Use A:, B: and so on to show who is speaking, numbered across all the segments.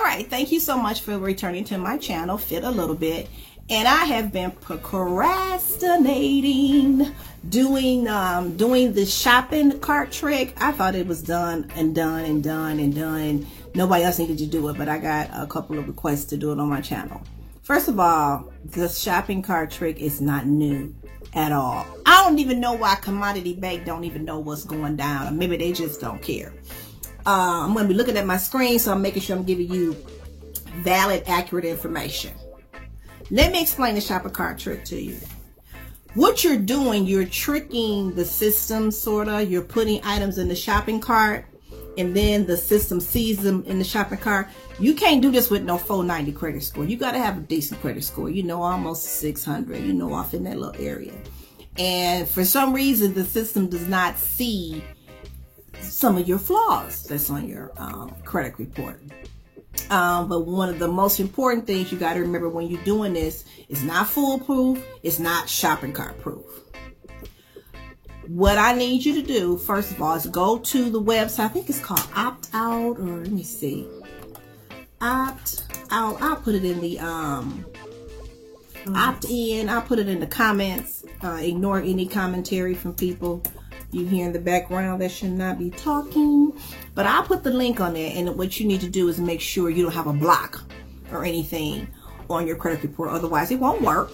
A: right, thank you so much for returning to my channel, Fit a Little Bit. And I have been procrastinating doing the shopping cart trick. I thought it was done. Nobody else needed to do it, but I got a couple of requests to do it on my channel. First of all, the shopping cart trick is not new at all. I don't even know why Commodity Bank don't even know what's going down. Or maybe they just don't care. I'm going to be looking at my screen, so I'm making sure I'm giving you valid, accurate information. Let me explain the shopping cart trick to you. What you're doing, you're tricking the system, sorta. You're putting items in the shopping cart, and then the system sees them in the shopping cart. You can't do this with no 490 credit score. You got to have a decent credit score. You know, almost 600. You know, off in that little area. And for some reason, the system does not see some of your flaws that's on your credit report. But one of the most important things you got to remember when you're doing this is not foolproof. It's not shopping cart proof. What I need you to do, first of all, is go to the website. I think it's called Opt Out, or let me see. Opt Out. I'll put it in the Opt In. I'll put it in the comments. Ignore any commentary from people you hear in the background that should not be talking. But I'll put the link on there, and what you need to do is make sure you don't have a block or anything on your credit report. Otherwise, it won't work.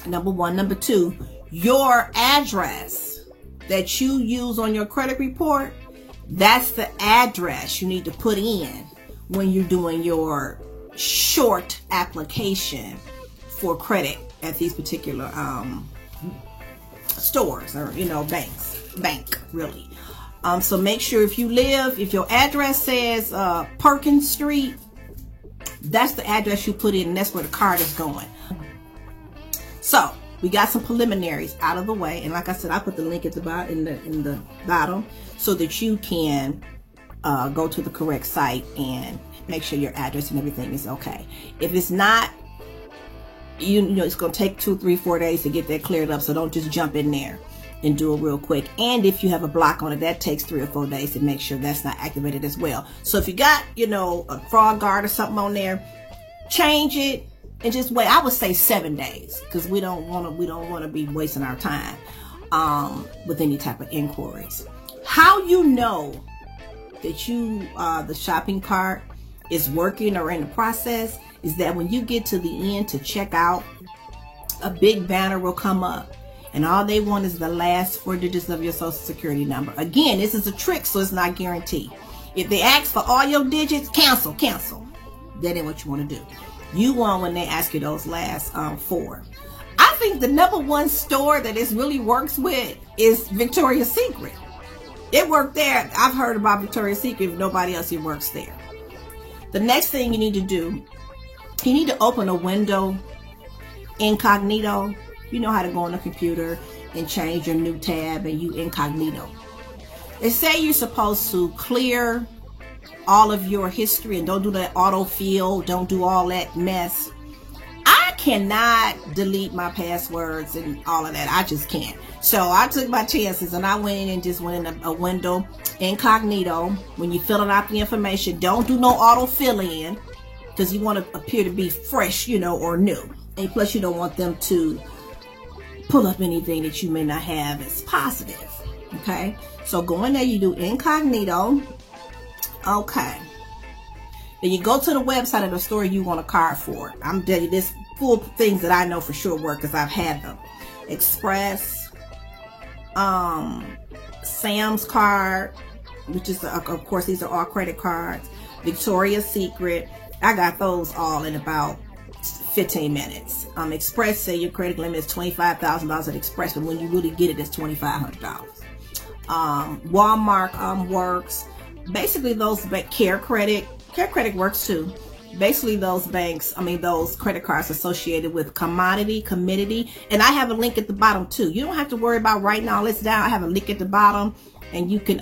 A: Number one. Number two, your address that you use on your credit report, that's the address you need to put in when you're doing your short application for credit at these particular stores, or bank really. So make sure if your address says Perkins Street, that's the address you put in, and that's where the card is going. So we got some preliminaries out of the way, and like I said, I put the link at the bottom in the bottom so that you can go to the correct site and make sure your address and everything is okay. If it's not, you know it's going to take 2, 3, 4 days to get that cleared up, so don't just jump in there and do it real quick. And if you have a block on it, that takes 3 or 4 days to make sure that's not activated as well. So if you got, a fraud guard or something on there, change it and just wait. I would say 7 days, because we don't want to be wasting our time with any type of inquiries. How you know that the shopping cart is working or in the process is that when you get to the end to check out, a big banner will come up, and all they want is the last 4 digits of your social security number. Again, this is a trick, so it's not guaranteed. If they ask for all your digits, cancel. That ain't what you want to do. You want when they ask you those last 4. I think the #1 store that this really works with is Victoria's Secret. It worked there. I've heard about Victoria's Secret. If nobody else, it works there. The next thing you need to do, you need to open a window incognito. You know how to go on the computer and change your new tab, and you incognito. They say you're supposed to clear all of your history and don't do that autofill, don't do all that mess. I cannot delete my passwords and all of that. I just can't. So I took my chances, and I went in and just went in a window incognito. When you're filling out the information, don't do no autofill in, because you want to appear to be fresh, or new. And plus, you don't want them to pull up anything that you may not have as positive. Okay? So go in there, you do incognito. Okay. Then you go to the website of the store you want a card for. I'm telling you, this full things that I know for sure work, because I've had them. Express, Sam's card, which is, of course, these are all credit cards. Victoria's Secret. I got those all in about 15 minutes. Express, say your credit limit is $25,000 at Express, but when you really get it, it's $2,500. Walmart works. Basically, those Care Credit works too. Basically, those those credit cards associated with Commodity, and I have a link at the bottom too. You don't have to worry about writing all this down. I have a link at the bottom, and you can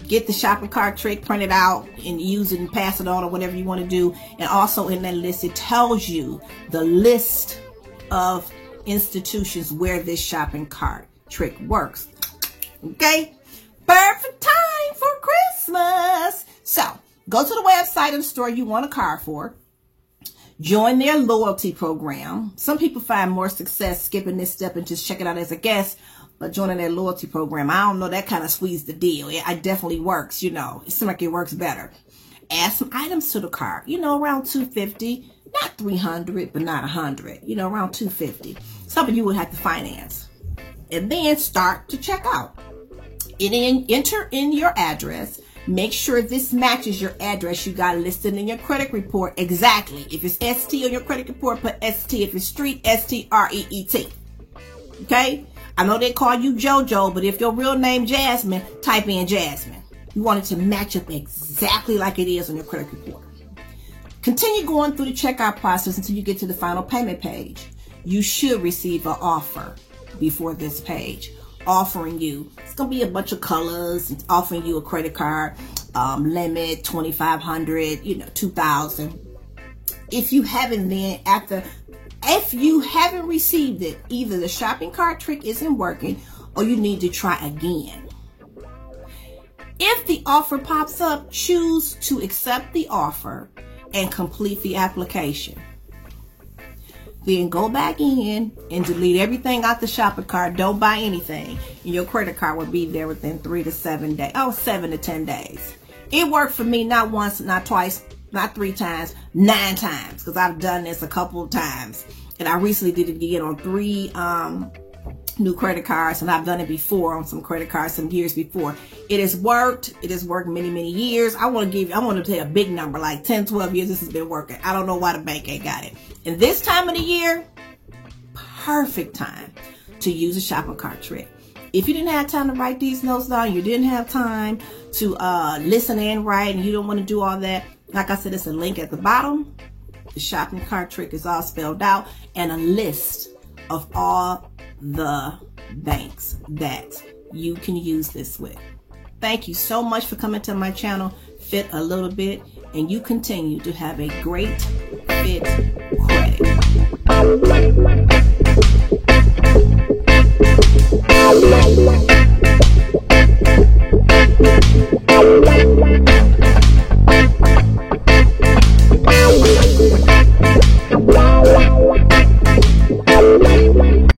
A: get the shopping cart trick, print it out, and use it and pass it on, or whatever you want to do. And also in that list, it tells you the list of institutions where this shopping cart trick works. Okay, perfect time for Christmas. So Go to the website of the store you want a card for. Join their loyalty program. Some people find more success skipping this step and just checking out as a guest, but joining their loyalty program, I don't know, that kind of squeezed the deal. It definitely works, you know. It seems like it works better. Add some items to the cart, you know, around $250, not $300, but not $100, you know, around $250. Something you would have to finance. And then start to check out. Enter in your address. Make sure this matches your address you got listed in your credit report exactly. If it's ST on your credit report, put ST. If it's street, STREET. Okay? I know they call you JoJo, but if your real name Jasmine, type in Jasmine. You want it to match up exactly like it is on your credit report. Continue going through the checkout process until you get to the final payment page. You should receive an offer before this page, offering you, it's going to be a bunch of colors, it's offering you a credit card, limit $2,500, you know, $2,000. If you haven't received it, either the shopping cart trick isn't working or you need to try again. If the offer pops up, choose to accept the offer and complete the application. Then go back in and delete everything out the shopping cart. Don't buy anything. And your credit card will be there within 3 to 7 days. Oh, 7 to 10 days. It worked for me not once, not twice, not 3 times, 9 times. Because I've done this a couple of times. And I recently did it again on 3 new credit cards. And I've done it before on some credit cards some years before. It has worked. It has worked many, many years. I want to tell you a big number, like 10, 12 years this has been working. I don't know why the bank ain't got it. And this time of the year, perfect time to use a shopping cart trick. If you didn't have time to write these notes down, you didn't have time to listen and write, and you don't want to do all that, like I said, it's a link at the bottom. The shopping cart trick is all spelled out, and a list of all the banks that you can use this with. Thank you so much for coming to my channel, Fit a Little Bit, and you continue to have a great Fit credit.